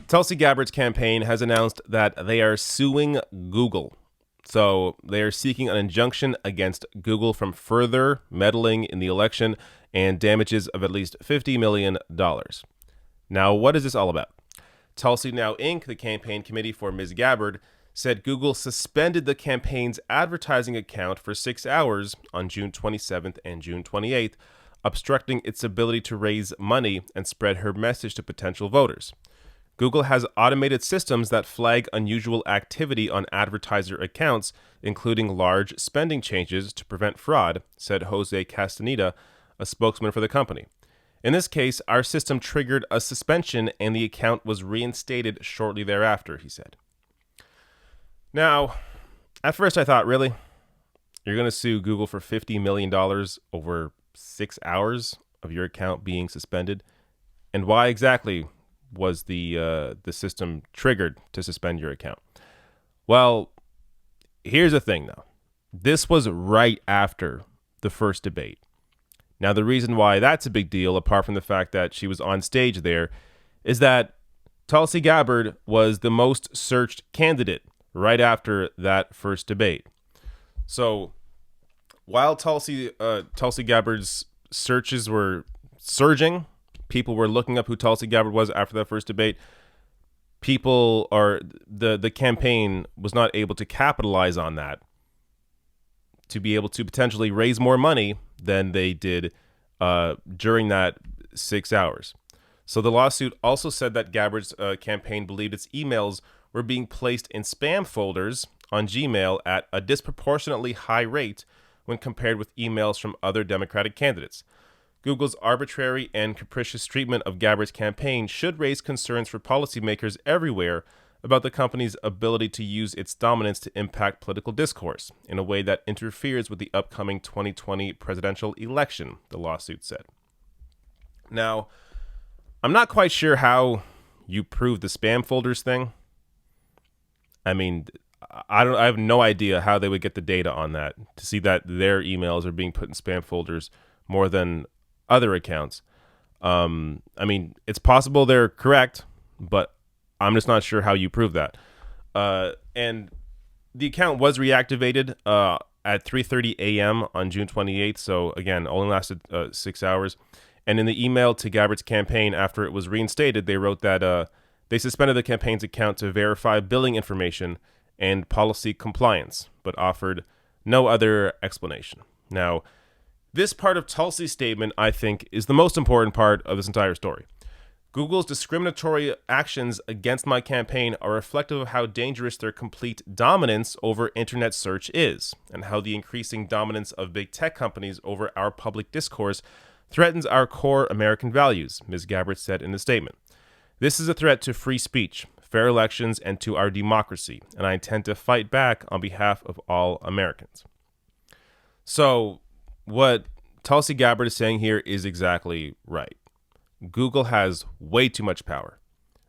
Tulsi Gabbard's campaign has announced that they are suing Google. So they are seeking an injunction against Google from further meddling in the election and damages of at least $50 million. Now, what is this all about? Tulsi Now Inc., the campaign committee for Ms. Gabbard, said Google suspended the campaign's advertising account for 6 hours on June 27th and June 28th, obstructing its ability to raise money and spread her message to potential voters. Google has automated systems that flag unusual activity on advertiser accounts, including large spending changes to prevent fraud, said Jose Castaneda, a spokesman for the company. In this case, our system triggered a suspension and the account was reinstated shortly thereafter, he said. Now, at first I thought, really? You're going to sue Google for $50 million over 6 hours of your account being suspended? And why exactly was the system triggered to suspend your account? Well, here's the thing, though. This was right after the first debate. Now, the reason why that's a big deal, apart from the fact that she was on stage there, is that Tulsi Gabbard was the most searched candidate right after that first debate. So while Tulsi Gabbard's searches were surging, people were looking up who Tulsi Gabbard was after that first debate. The campaign was not able to capitalize on that to be able to potentially raise more money than they did during that 6 hours. So the lawsuit also said that Gabbard's campaign believed its emails were being placed in spam folders on Gmail at a disproportionately high rate when compared with emails from other Democratic candidates. Google's arbitrary and capricious treatment of Gabbard's campaign should raise concerns for policymakers everywhere about the company's ability to use its dominance to impact political discourse in a way that interferes with the upcoming 2020 presidential election, the lawsuit said. Now, I'm not quite sure how you prove the spam folders thing. I mean, I have no idea how they would get the data on that to see that their emails are being put in spam folders more than other accounts. I mean, it's possible they're correct, but I'm just not sure how you prove that. And the account was reactivated at 3:30 a.m. on June 28th. So again, only lasted 6 hours. And in the email to Gabbard's campaign after it was reinstated, they wrote that they suspended the campaign's account to verify billing information and policy compliance, but offered no other explanation. Now, this part of Tulsi's statement, I think, is the most important part of this entire story. Google's discriminatory actions against my campaign are reflective of how dangerous their complete dominance over internet search is, and how the increasing dominance of big tech companies over our public discourse threatens our core American values, Ms. Gabbard said in a statement. This is a threat to free speech, fair elections, and to our democracy, and I intend to fight back on behalf of all Americans. So, what Tulsi Gabbard is saying here is exactly right. Google has way too much power.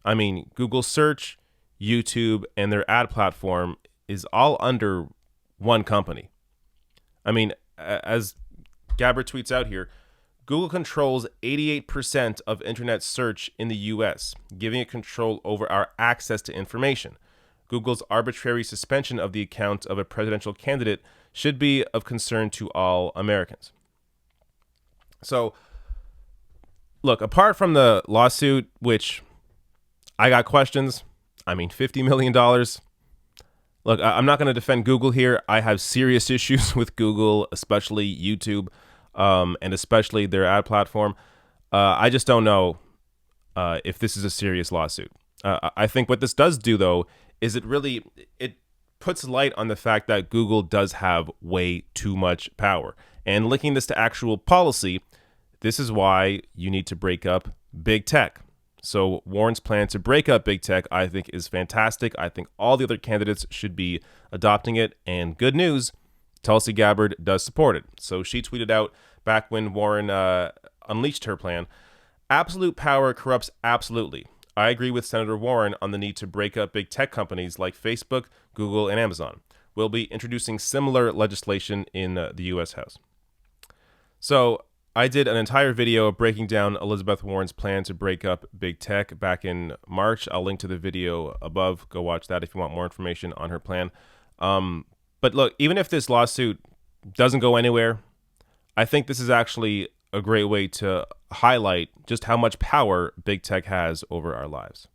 I mean, Google Search, YouTube, and their ad platform is all under one company. I mean, as Gabbard tweets out here, Google controls 88% of internet search in the US, giving it control over our access to information. Google's arbitrary suspension of the account of a presidential candidate should be of concern to all Americans. So, look, apart from the lawsuit, which I got questions, I mean, $50 million. Look, I'm not going to defend Google here. I have serious issues with Google, especially YouTube, and especially their ad platform. I just don't know if this is a serious lawsuit. I think what this does do, though, is it puts light on the fact that Google does have way too much power. And linking this to actual policy, this is why you need to break up big tech. So Warren's plan to break up big tech, I think, is fantastic. I think all the other candidates should be adopting it. And good news, Tulsi Gabbard does support it. So she tweeted out back when Warren unleashed her plan, absolute power corrupts absolutely. I agree with Senator Warren on the need to break up big tech companies like Facebook, Google, and Amazon. We'll be introducing similar legislation in the U.S. House. So I did an entire video breaking down Elizabeth Warren's plan to break up big tech back in March. I'll link to the video above. Go watch that if you want more information on her plan. But look, even if this lawsuit doesn't go anywhere, I think this is actually a great way to highlight just how much power big tech has over our lives.